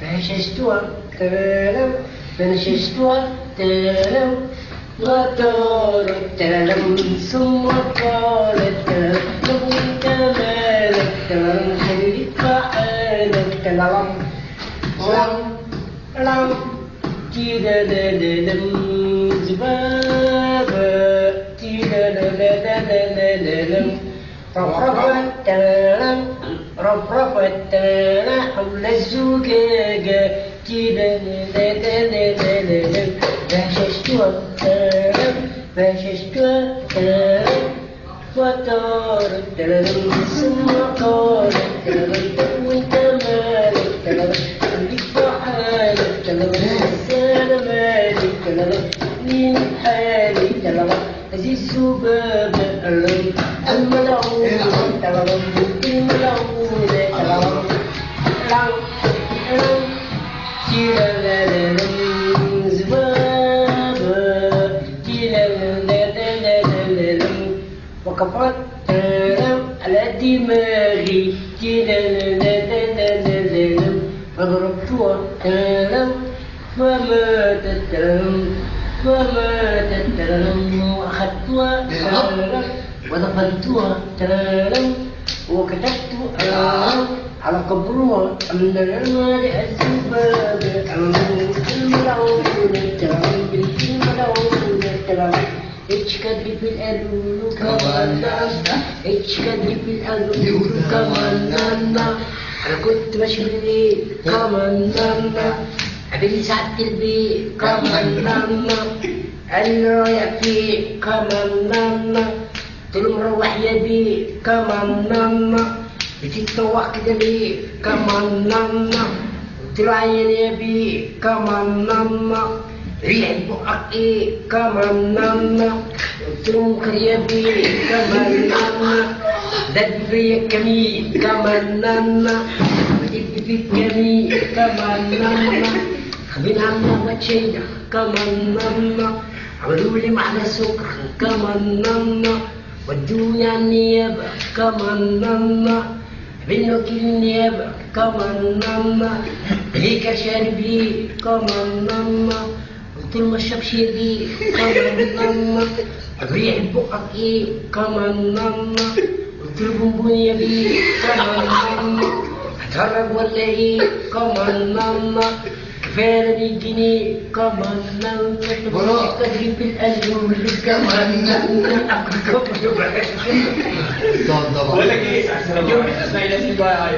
فهششتها فنششتها وطارت ثم قالت لو انت مالك خليك فحالك لم زبابة رفرفت حول الزجاجة فششتها وطارت ثم قالت وانت مالك خليك فحالك انا مالك مين حالك هذه الذبابة الملعونة وكفرت على دماغي فضربتها فماتت وأخذتها ودفنتها وكتبت على قبرها من المال الذباب الملعونة اتشكد في الألول كمان اتشكد في الألول كمان أنا كنت ماشي بالليل كمان قابلني ساعة البيت كمان قال لي رايح فين كمان قلت له مروح يا بيه كمان بتتطوح كده ليه كمان قلت له عيان يا بيه كمان ريحة بقك ايه كمان قلت له مكر يا بيه كمان دب فيا الكمين كمان ودب في الكمين كمان خبين عنا وتشينا كمان عملوا لي معنا سكر كمان ودوني على النيابة كمان بينه كل النيابة كمان ليك شارب ليه كمان قلت له ما اشربش بيه كمان ريح بقك ايه كمان قلت له بونبون يا بيه كمان هتهرج ولا ايه كمان كفايه بالجنيه كمان تجري في القلب كمان بقول لك ايه؟ اسماعيل ياسين بقى